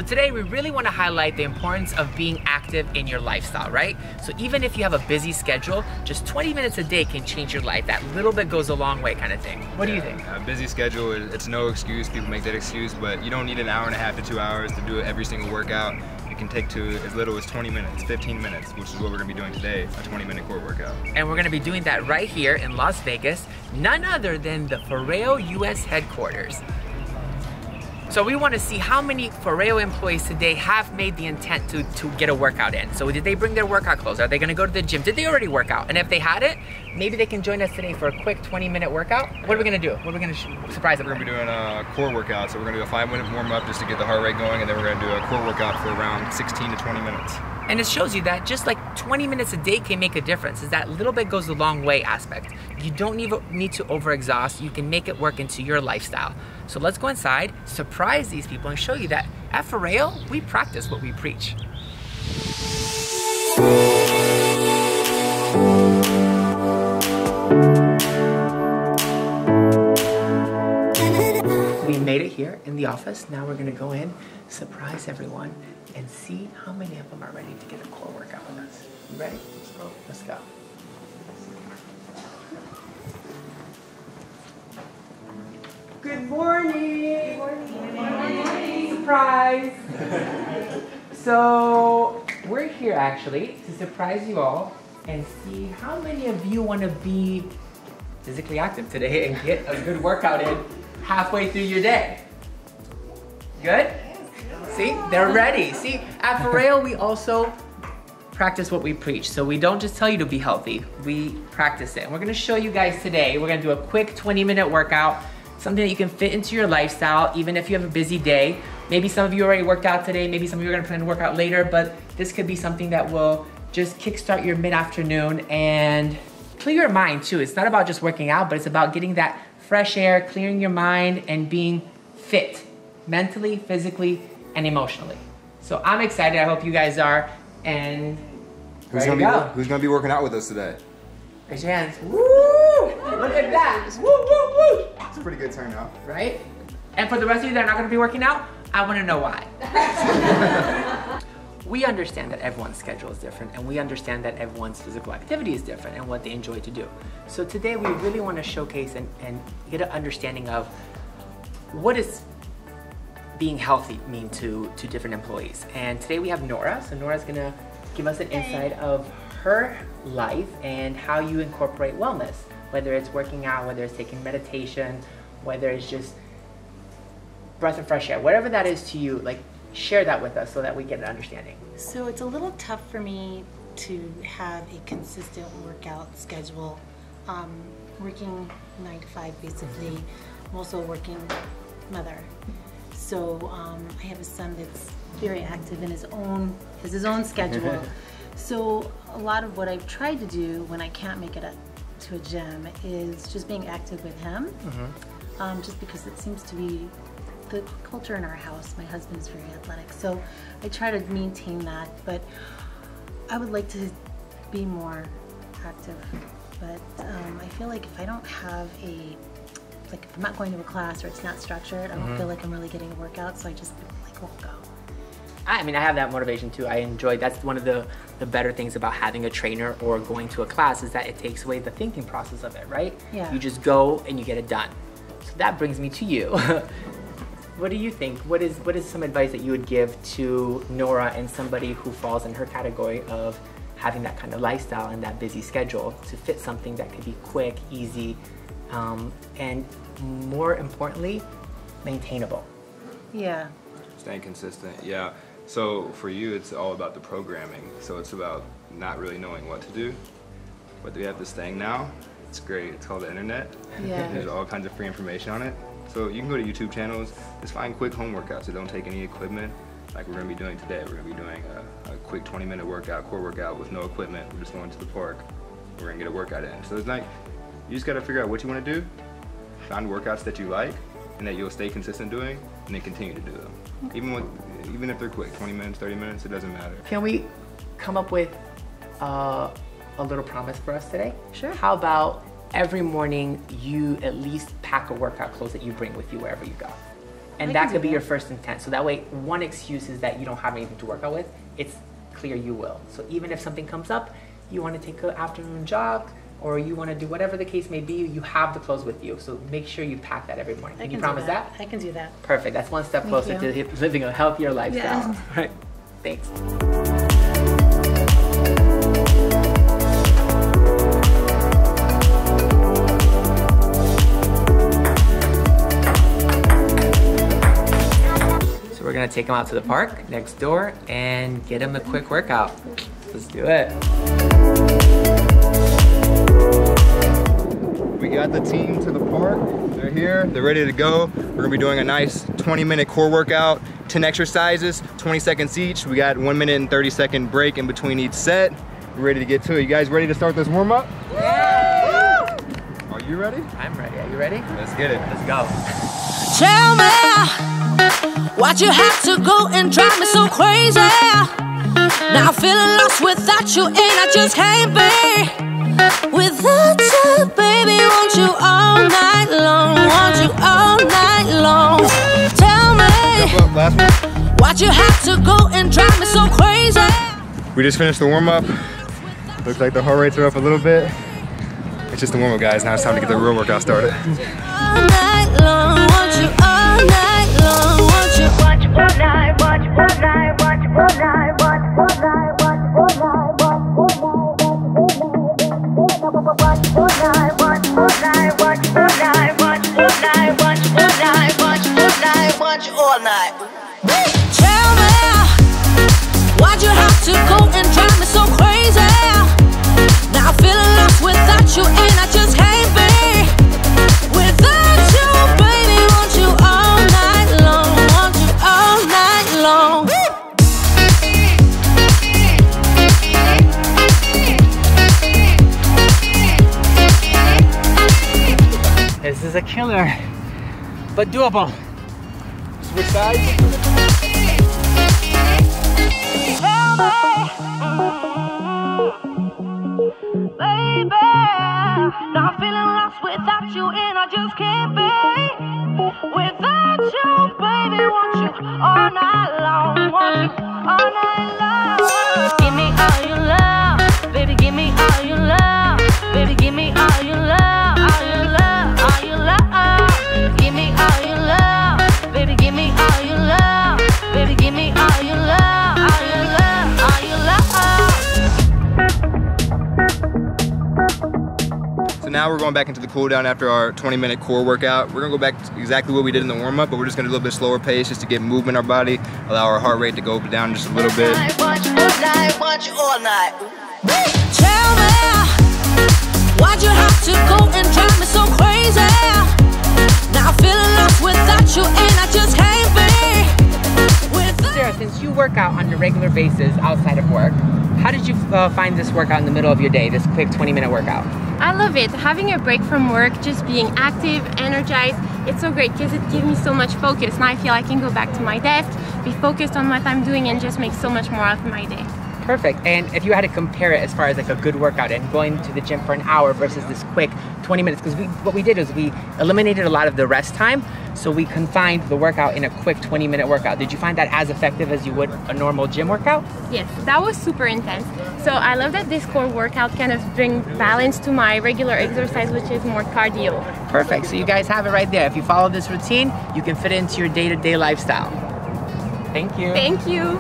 today we really want to highlight the importance of being active in your lifestyle, right? So even if you have a busy schedule, just 20 minutes a day can change your life. That little bit goes a long way kind of thing. What do you think? A busy schedule, it's no excuse. People make that excuse, but you don't need an hour and a half to 2 hours to do every single workout. It can take to as little as 20 minutes, 15 minutes, which is what we're gonna be doing today, a 20-minute core workout. And we're gonna be doing that right here in Las Vegas, none other than the FOREO US headquarters. So we want to see how many FOREO employees today have made the intent to get a workout in. So did they bring their workout clothes? Are they gonna go to the gym? Did they already work out? And if they hadn't, maybe they can join us today for a quick 20-minute workout. What are we gonna do? What are we gonna surprise them? We're gonna be doing a core workout. So we're gonna do a 5-minute warm up just to get the heart rate going, and then we're gonna do a core workout for around 16 to 20 minutes. And it shows you that just like 20 minutes a day can make a difference. Is that little bit goes a long way aspect. You don't need to overexhaust. You can make it work into your lifestyle. So let's go inside, surprise these people, and show you that at FOREO, we practice what we preach. We made it here in the office. Now we're gonna go in, surprise everyone, and see how many of them are ready to get a core workout with us. You ready? Let's go. Let's go. Good morning. Good morning. Good morning. Surprise. So we're here actually to surprise you all and see how many of you want to be physically active today and get a good workout in halfway through your day. Good? See, they're ready. See, at FOREO, we also practice what we preach. So we don't just tell you to be healthy, we practice it. And we're gonna show you guys today, we're gonna do a quick 20-minute workout, something that you can fit into your lifestyle, even if you have a busy day. Maybe some of you already worked out today, maybe some of you are gonna plan to work out later, but this could be something that will just kickstart your mid-afternoon and clear your mind too. It's not about just working out, but it's about getting that fresh air, clearing your mind, and being fit, mentally, physically, and emotionally. So I'm excited, I hope you guys are, and who's gonna be working out with us today? Raise your hands. Woo! Look at that. Woo, woo, woo! It's a pretty good turnout. Right? And for the rest of you that are not gonna be working out, I wanna know why. We understand that everyone's schedule is different, and we understand that everyone's physical activity is different and what they enjoy to do. So today we really wanna showcase and get an understanding of what is being healthy mean to different employees. And today we have Nora. So Nora's gonna give us an insight of her life and how you incorporate wellness, whether it's working out, whether it's taking meditation, whether it's just breath of fresh air, whatever that is to you, like share that with us so that we get an understanding. So it's a little tough for me to have a consistent workout schedule. Working 9 to 5 basically, I'm also a working mother. So I have a son that's very active in his own schedule. So a lot of what I've tried to do when I can't make it to a gym is just being active with him. Just because it seems to be the culture in our house. My husband's very athletic, so I try to maintain that, but I would like to be more active. But I feel like if I don't have like if I'm not going to a class or it's not structured, I don't feel like I'm really getting a workout, so I just like won't go. I mean, I have that motivation too. I enjoy, that's one of the better things about having a trainer or going to a class is that it takes away the thinking process of it, right? Yeah. You just go and you get it done. So that brings me to you. What do you think? What is some advice that you would give to Nora and somebody who falls in her category of having that kind of lifestyle and that busy schedule to fit something that could be quick, easy, and more importantly, maintainable? Yeah. Staying consistent, yeah. So for you, it's all about the programming. So it's about not really knowing what to do. But we have this thing now. It's great. It's called the internet. Yeah. There's all kinds of free information on it. So you can go to YouTube channels, just find quick home workouts that don't take any equipment. Like we're gonna be doing today. We're gonna be doing a quick 20-minute workout, core workout with no equipment. We're just going to the park. We're gonna get a workout in. So it's like, you just gotta figure out what you wanna do, find workouts that you like, and that you'll stay consistent doing, and then continue to do them. Okay. Even if they're quick, 20 minutes, 30 minutes, it doesn't matter. Can we come up with a little promise for us today? Sure. How about every morning you at least pack a workout clothes that you bring with you wherever you go? And that could be your first intent. So that way, one excuse is that you don't have anything to work out with. It's clear you will. So even if something comes up, you want to take an afternoon jog, or you want to do whatever the case may be, you have the clothes with you. So make sure you pack that every morning. Can you promise that? I can do that. Perfect. That's one step closer to living a healthier lifestyle. Yeah. All right. Thanks. So we're gonna take him out to the park next door and get him a quick workout. Let's do it. We got the team to the park. They're here, they're ready to go. We're gonna be doing a nice 20-minute core workout, 10 exercises, 20 seconds each. We got 1 minute and 30-second break in between each set. We're ready to get to it. You guys ready to start this warm up? Yeah! Are you ready? I'm ready. Are you ready? Let's get it. Let's go. Tell me, why'd you have to go and drive me so crazy? Now I'm feeling lost without you, and I just can't be. Without you, baby, want you all night long, want you all night long. Tell me, Jump up, last one. why'd you have to go and drive me so crazy? We just finished the warm up. Looks like the heart rates are up a little bit. It's just the warm up, guys. Now it's time to get the real workout started. All night long, want you all night long, want you watch all night, watch all night, watch all night, watch all night, watch all night, watch all night, watch all night, watch all night, watch all night, watch all night, watch all night, watch all night, watch all night. Tell me, why'd you have to go and drive me so crazy? Now I'm feeling lost without you, and I just can't be. Without you, baby, want you all night long, want you all night long. This is a killer, but doable. Switch sides. Tell me, baby, now I'm feeling lost without you, and I just can't be. Without you, baby, want you all night long, want you all night long. Give me all your love, baby, give me all your love, baby, give me all your love, all your love, all your love. Give me all your love, baby, give me all your love, baby, give me all your love, all your love, all your love. So now we're going back into the cool down after our 20-minute core workout. We're gonna go back to exactly what we did in the warm up, but we're just gonna do a little bit slower pace just to get movement in our body, allow our heart rate to go down just a little bit. Watch all night, watch all night. Tell me, why'd you have to go and drive me so crazy? Now I'm feeling lost without you, and I just can't be. Sarah, since you work out on a regular basis outside of work, how did you find this workout in the middle of your day, this quick 20-minute workout? I love it. Having a break from work, just being active, energized, it's so great because it gives me so much focus. Now I feel I can go back to my desk, be focused on what I'm doing, and just make so much more of my day. Perfect. And if you had to compare it as far as like a good workout and going to the gym for an hour versus this quick 20 minutes, because what we did is we eliminated a lot of the rest time, so we confined the workout in a quick 20-minute workout. Did you find that as effective as you would a normal gym workout? Yes, that was super intense. So I love that this core workout kind of brings balance to my regular exercise, which is more cardio. Perfect. So you guys have it right there. If you follow this routine, you can fit it into your day-to-day lifestyle. Thank you. Thank you.